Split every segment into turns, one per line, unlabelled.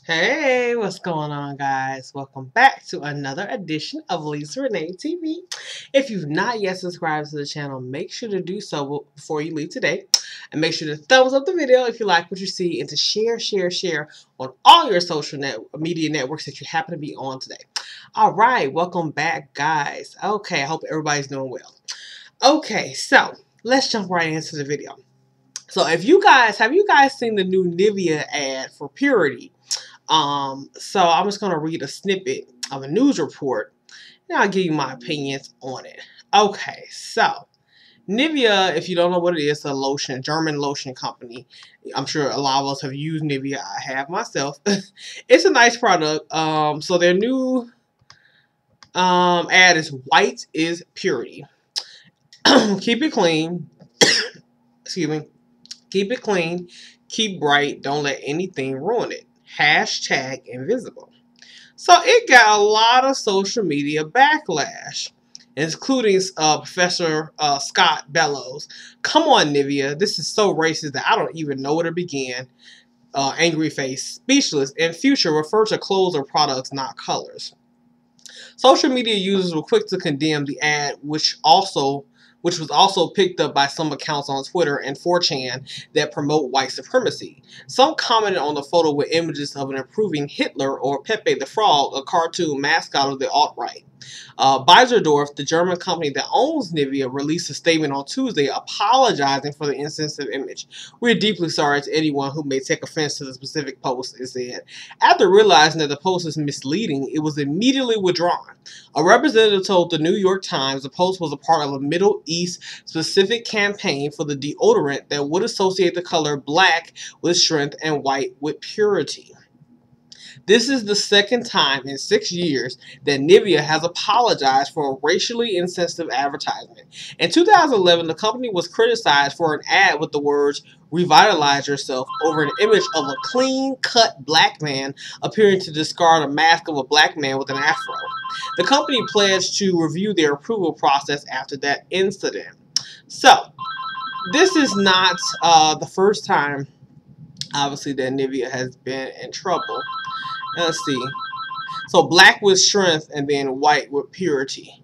Hey, what's going on, guys? Welcome back to another edition of Lisa Renee TV. If you've not yet subscribed to the channel, make sure to do so before you leave today. And make sure to thumbs up the video if you like what you see, and to share on all your social media networks that you happen to be on today. All right, welcome back, guys. Okay, I hope everybody's doing well. Okay, so let's jump right into the video. So have you guys seen the new Nivea ad for Purity? So I'm just going to read a snippet of a news report, and I'll give you my opinions on it. Okay, so Nivea, if you don't know what it is, a lotion, a German lotion company. I'm sure a lot of us have used Nivea. I have myself. It's a nice product. So their new ad is white is purity. Keep it clean. Excuse me. Keep it clean. Keep bright. Don't let anything ruin it. #invisible. So it got a lot of social media backlash, including Professor Scott Bellows. Come on, Nivea. This is so racist that I don't even know where to begin. Angry face, speechless. In future, refer to clothes or products, not colors. Social media users were quick to condemn the ad, which was also picked up by some accounts on Twitter and 4chan that promote white supremacy. Some commented on the photo with images of an improving Hitler or Pepe the Frog, a cartoon mascot of the alt-right. Beiersdorf, the German company that owns Nivea, released a statement on Tuesday apologizing for the insensitive image. "We're deeply sorry to anyone who may take offense to the specific post," it said. After realizing that the post is misleading, it was immediately withdrawn. A representative told the New York Times the post was a part of a Middle East-specific campaign for the deodorant that would associate the color black with strength and white with purity. This is the second time in 6 years that Nivea has apologized for a racially insensitive advertisement. In 2011, the company was criticized for an ad with the words "revitalize yourself" over an image of a clean-cut black man appearing to discard a mask of a black man with an afro. The company pledged to review their approval process after that incident. So, this is not the first time, obviously, that Nivea has been in trouble. Let's see. So black with strength and then white with purity.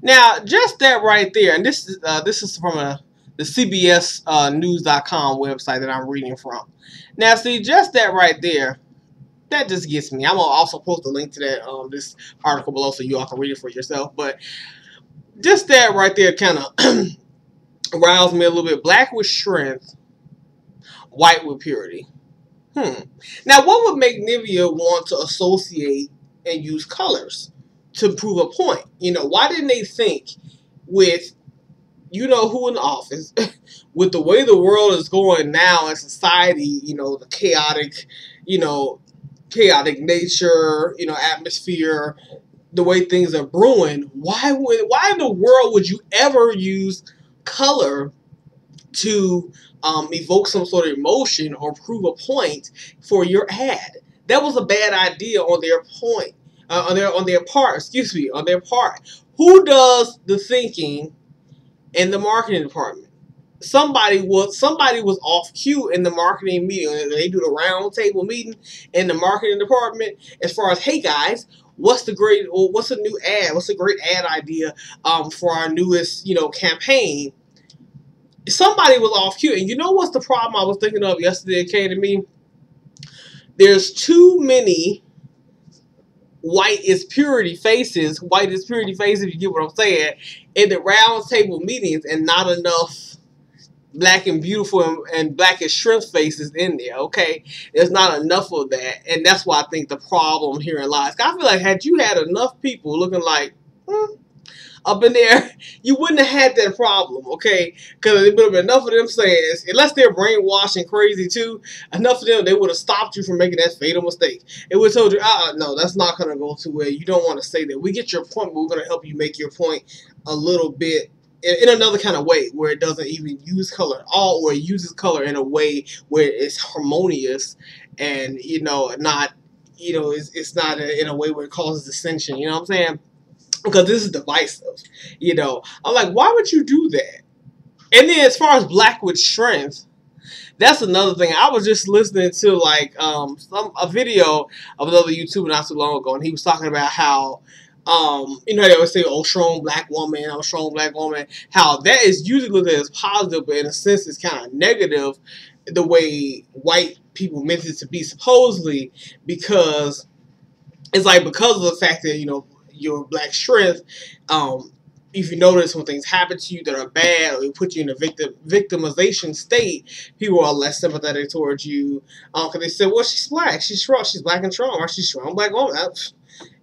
Now, just that right there, and this is from the CBS News.com website that I'm reading from. Now, see, just that right there, that just gets me. I'm gonna also post a link to that this article below so you all can read it for yourself. But just that right there kind of riles me a little bit. Black with strength, white with purity. Now, what would make Nivea want to associate and use colors to prove a point? You know, why didn't they think with, you know, who in office, with the way the world is going now in society, you know, the chaotic nature, you know, atmosphere, the way things are brewing, why in the world would you ever use color to evoke some sort of emotion or prove a point for your ad? That was a bad idea on their point, on their part. Excuse me, on their part. Who does the thinking in the marketing department? Somebody was off cue in the marketing meeting. They do the round table meeting in the marketing department as far as, hey guys, what's a new ad? What's a great ad idea for our newest, you know, campaign? Somebody was off cue. And you know what's the problem I was thinking of yesterday? It came to me. There's too many white is purity faces, if you get what I'm saying, in the round table meetings, and not enough black and beautiful and black and strength faces in there, okay? There's not enough of that. And that's why I think the problem here lies. I feel like had you had enough people looking like, up in there, you wouldn't have had that problem, okay? Because there would have been enough of them saying, unless they're brainwashed and crazy too, enough of them, they would have stopped you from making that fatal mistake. It would have told you, no, that's not going to go too well. You don't want to say that. We get your point, but we're going to help you make your point a little bit in another kind of way, where it doesn't even use color at all, or it uses color in a way where it's harmonious and, you know, not, you know, it's not in a way where it causes dissension, you know what I'm saying? Because this is divisive, you know. I'm like, why would you do that? And then as far as black with strength, That's another thing. I was just listening to like a video of another YouTuber not too long ago, and he was talking about how you know, they always say, "Oh, strong black woman, I'm a strong black woman." How that is usually looked at as positive, but in a sense, it's kind of negative the way white people meant it to be, supposedly, because it's like because of the fact that, you know, your black strength, if you notice when things happen to you that are bad or it put you in a victimization state, people are less sympathetic towards you. Because they say, well, she's black, she's strong, she's black and strong, or she's strong black woman.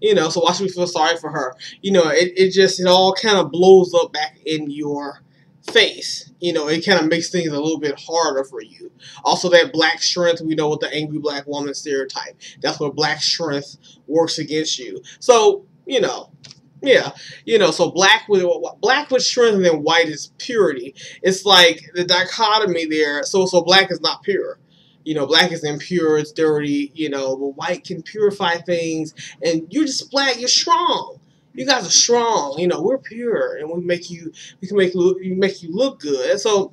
You know, so why should we feel sorry for her? You know, it all kind of blows up back in your face. You know, it kind of makes things a little bit harder for you. Also, that black strength, we know with the angry black woman stereotype. That's where black strength works against you. So, you know, yeah, you know, so black with strength and then white is purity. It's like the dichotomy there. So black is not pure. You know, black is impure, it's dirty, you know, but white can purify things, and you're just black, you're strong. You guys are strong, you know, we're pure, and we can make you look good. And so,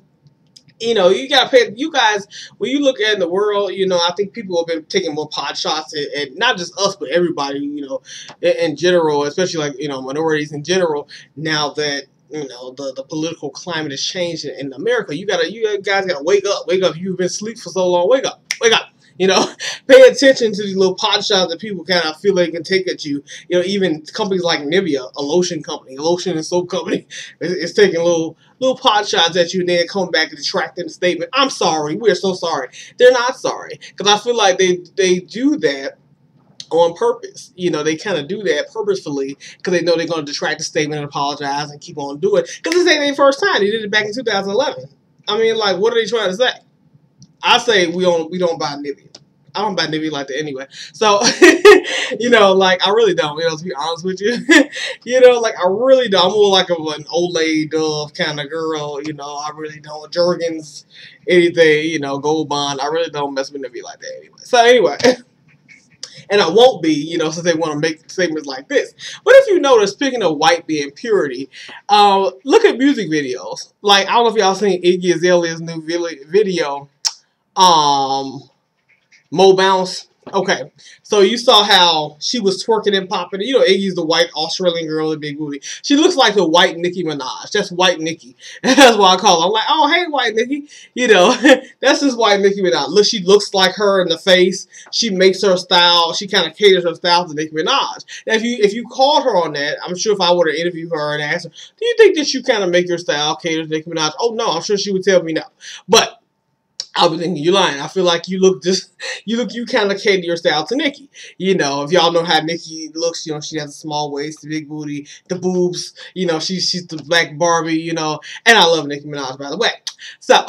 you know, you gotta pay. You guys, when you look at the world, you know, I think people have been taking more pot shots at not just us, but everybody, you know, in general, especially like, you know, minorities in general. Now that, you know, the political climate has changed in America, you guys gotta wake up, wake up. You've been asleep for so long, wake up, wake up. You know, pay attention to these little pot shots that people kind of feel they can take at you. You know, even companies like Nivea, a lotion company, a lotion and soap company, is taking little pot shots at you, and then come back and retracting the statement. I'm sorry, we're so sorry. They're not sorry, because I feel like they do that on purpose. You know, they kind of do that purposefully because they know they're going to detract the statement and apologize and keep on doing it. Because this ain't their first time. They did it back in 2011. I mean, like, what are they trying to say? I say we don't buy Nivea. I don't buy Nivea like that anyway. So, you know, like, I really don't, you know, to be honest with you. You know, like, I really don't. I'm more like an Olay Dove kind of girl, you know. I really don't. Jergens, anything, you know, Gold Bond. I really don't mess with Nivea like that anyway. So, anyway. And I won't be, you know, since they want to make statements like this. But if you notice, speaking of white being purity, look at music videos. Like, I don't know if y'all seen Iggy Azalea's new video, Mo Bounce. Okay, so you saw how she was twerking and popping. You know, Iggy's the white Australian girl with a big booty. She looks like the white Nicki Minaj. That's white Nicki. That's what I call her. I'm like, oh, hey, white Nicki. You know, that's just white Nicki Minaj. Look, she looks like her in the face. She makes her style. She kind of caters her style to Nicki Minaj. Now, if you called her on that, I'm sure if I were to interview her and ask her, do you think that you kind of make your style cater to Nicki Minaj? Oh, no, I'm sure she would tell me no. But I'll be thinking, you're lying. I feel like you kind of cater your style to Nicki. You know, if y'all know how Nicki looks, you know, she has a small waist, the big booty, the boobs, you know, she's the black Barbie, you know, and I love Nicki Minaj, by the way. So,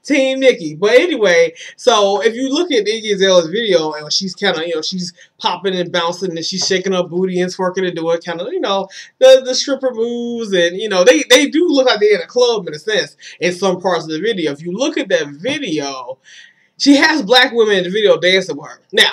Team Nicki. But anyway, so if you look at Iggy Azalea's video, and she's kind of, you know, she's popping and bouncing, and she's shaking her booty and twerking and doing kind of, you know, the stripper moves, and, you know, they do look like they're in a club in a sense in some parts of the video. If you look at that video, she has black women in the video dancing with her. Now,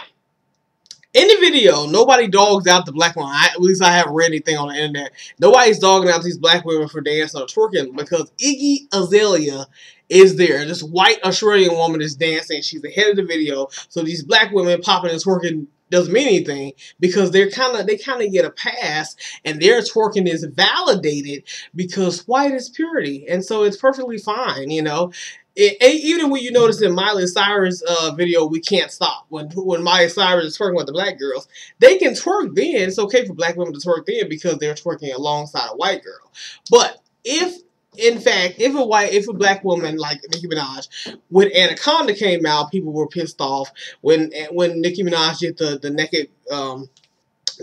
in the video, nobody dogs out the black woman. At least I haven't read anything on the internet. Nobody's dogging out these black women for dancing or twerking because Iggy Azalea is there. This white Australian woman is dancing. She's the head of the video. So these black women popping and twerking doesn't mean anything because they kind of get a pass, and their twerking is validated because white is purity, and so it's perfectly fine, you know. Even when you notice in Miley Cyrus' video, We Can't Stop, when Miley Cyrus is twerking with the black girls, they can twerk then. It's okay for black women to twerk then because they're twerking alongside a white girl. But if a black woman like Nicki Minaj, when Anaconda came out, people were pissed off. When Nicki Minaj did the naked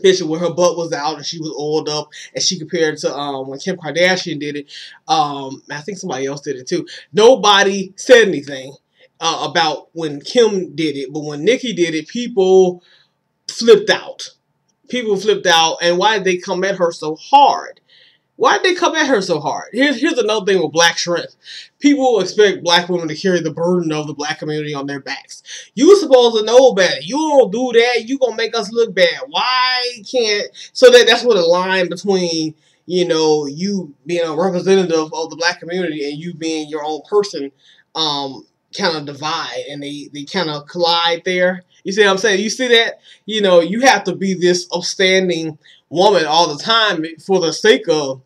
picture where her butt was out and she was oiled up, and she compared it to when Kim Kardashian did it. I think somebody else did it too. Nobody said anything about when Kim did it, but when Nicki did it, people flipped out. People flipped out, and why did they come at her so hard? Why did they come at her so hard? Here's another thing with black strength. People expect black women to carry the burden of the black community on their backs. You supposed to know better. You don't do that. You gonna make us look bad. Why can't... So that's what a line between, you know, you being a representative of the black community and you being your own person kind of divide and they kind of collide there. You see what I'm saying? You see that? You know, you have to be this upstanding woman all the time for the sake of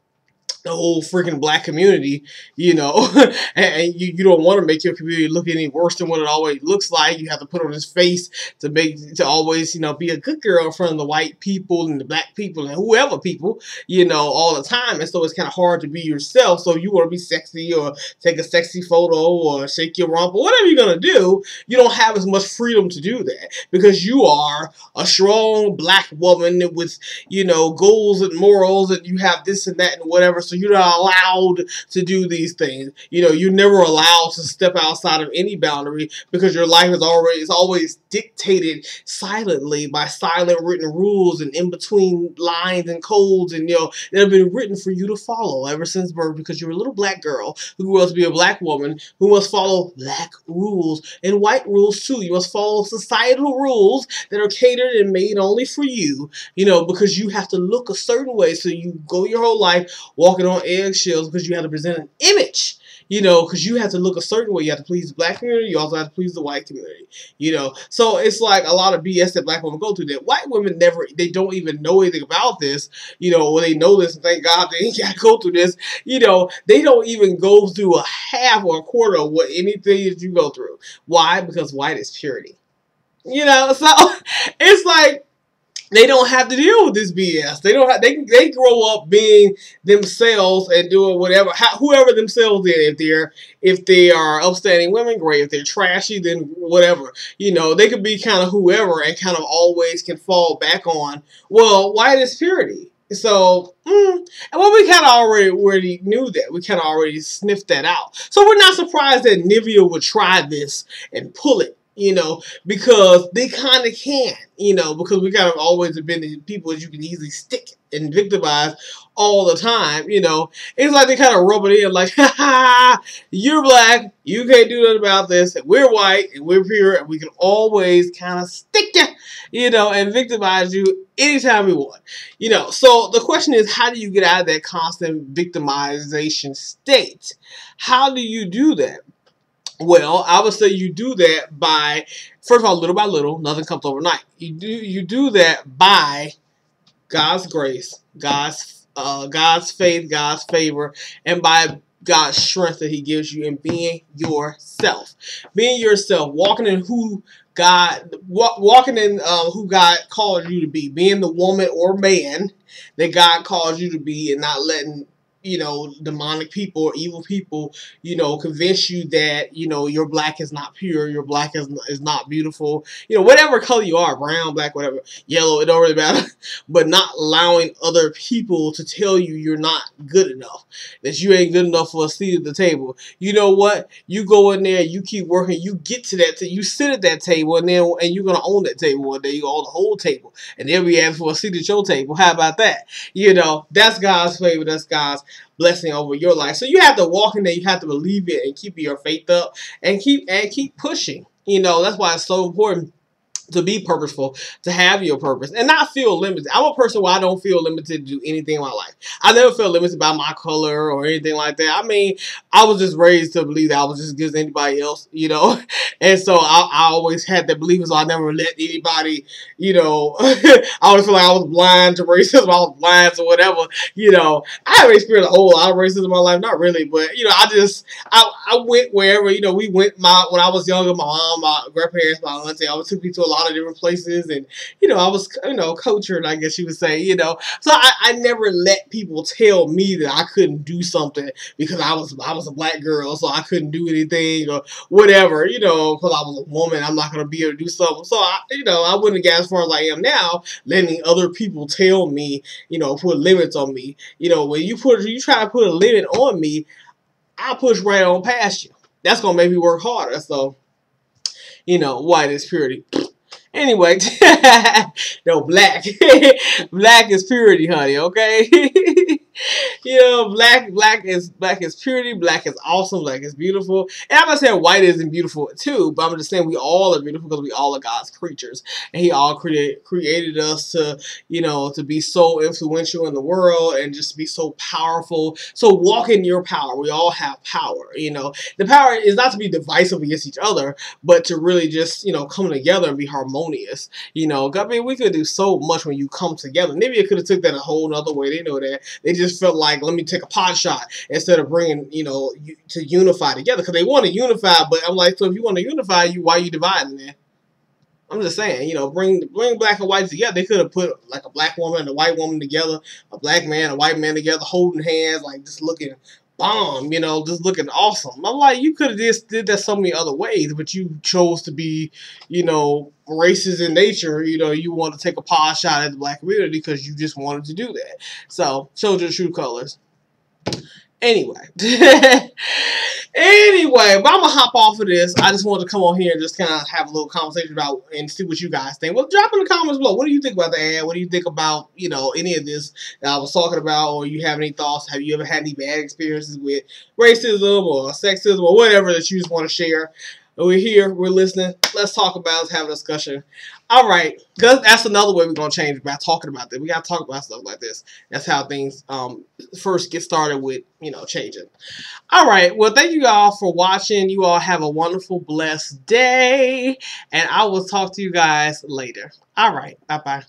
the whole freaking black community, you know, and you don't want to make your community look any worse than what it always looks like. You have to put on this face to always, you know, be a good girl in front of the white people and the black people and whoever people, you know, all the time. And so it's kind of hard to be yourself. So you want to be sexy or take a sexy photo or shake your rump or whatever you're going to do. You don't have as much freedom to do that because you are a strong black woman with, you know, goals and morals, and you have this and that and whatever. So you're not allowed to do these things. You know, you're never allowed to step outside of any boundary because your life is always dictated silently by silent written rules and in between lines and codes, and, you know, that have been written for you to follow ever since birth because you're a little black girl who grew up to be a black woman who must follow black rules and white rules too. You must follow societal rules that are catered and made only for you, you know, because you have to look a certain way. So you go your whole life walking on eggshells because you have to present an image, you know, because you have to look a certain way. You have to please the black community. You also have to please the white community, you know. So it's like a lot of BS that black women go through that white women they don't even know anything about this, you know, when they know this, and thank God they ain't got to go through this, you know, they don't even go through a half or a quarter of what anything that you go through. Why? Because white is purity. You know, so it's like they don't have to deal with this BS. They don't have. They grow up being themselves and doing whatever, whoever themselves is. If they are upstanding women, great. If they're trashy, then whatever. You know, they could be kind of whoever and kind of always can fall back on, well, white is purity. So, and well, we kind of already knew that. We kind of already sniffed that out. So we're not surprised that Nivea would try this and pull it, you know, because they kind of can, you know, because we kind of always have been the people that you can easily stick and victimize all the time, you know. It's like they kind of rub it in like, ha ha, you're black, you can't do nothing about this, and we're white, and we're pure, and we can always kind of stick you know, and victimize you anytime we want, you know. So the question is, how do you get out of that constant victimization state? How do you do that? Well, I would say you do that by, first of all, little by little. Nothing comes overnight. You do that by God's grace, God's faith, God's favor, and by God's strength that He gives you in being yourself. Being yourself, walking in who God called you to be, being the woman or man that God calls you to be, and not letting, you know, demonic people or evil people, you know, convince you that, you know, your black is not pure, your black is not beautiful, you know, whatever color you are, brown, black, whatever, yellow, it don't really matter, but not allowing other people to tell you you're not good enough, that you ain't good enough for a seat at the table. You know what? You go in there, you keep working, you get to that, you sit at that table, and you're going to own that table one day. You own the whole table, and they'll be asking for a seat at your table. How about that? You know, that's God's favor, that's God's blessing over your life. So you have to walk in there, you have to believe it and keep your faith up and keep pushing. You know, that's why it's so important to be purposeful, to have your purpose, and not feel limited. I'm a person where I don't feel limited to do anything in my life. I never feel limited by my color or anything like that. I mean, I was just raised to believe that I was just as good as anybody else, you know, and so I always had that belief, so I never let anybody, you know, I always feel like I was blind to racism, I was blind to whatever, you know. I haven't experienced a whole lot of racism in my life, not really, but, you know, I went wherever, you know, we went, when I was younger, my mom, my grandparents, my auntie, I took me to a lot of different places, and, you know, I was, you know, cultured, I guess you would say, you know. So I never let people tell me that I couldn't do something because I was a black girl, so I couldn't do anything or whatever, you know, because I was a woman, I'm not going to be able to do something. So you know, I wouldn't get as far as I am now, letting other people tell me, you know, put limits on me. You know, when you try to put a limit on me, I'll push right on past you. That's going to make me work harder. So, you know, white is purity. Anyway, no, black. Black is purity, honey, okay? You know, black is purity, black is awesome, black is beautiful. And I'm not saying white isn't beautiful too, but I'm just saying we all are beautiful because we all are God's creatures. And he all created us to, you know, to be so influential in the world and just be so powerful. So walk in your power. We all have power, you know. The power is not to be divisive against each other, but to really just, you know, come together and be harmonious. You know, I mean, we could do so much when you come together. Maybe it could have took that a whole other way. They know that. They just felt like, let me take a pot shot instead of bringing, you know, to unify together. Because they want to unify, but I'm like, so if you want to unify, why are you dividing then? I'm just saying, you know, bring black and white together. They could have put like a black woman and a white woman together, a black man, a white man together, holding hands, like just looking bomb, you know, just looking awesome. I'm like, you could have just did that so many other ways, but you chose to be, you know, racist in nature. You know, you want to take a pot shot at the black community because you just wanted to do that. So, showed your true colors. Anyway. Anyway, but I'm going to hop off of this. I just wanted to come on here and just kind of have a little conversation about and see what you guys think. Well, drop in the comments below. What do you think about the ad? What do you think about, you know, any of this that I was talking about? Or you have any thoughts? Have you ever had any bad experiences with racism or sexism or whatever that you just want to share? We're here. We're listening. Let's talk about it. Let's have a discussion. All right. Because that's another way we're going to change by talking about this. We got to talk about stuff like this. That's how things first get started with, you know, changing. All right. Well, thank you all for watching. You all have a wonderful, blessed day. And I will talk to you guys later. All right. Bye-bye.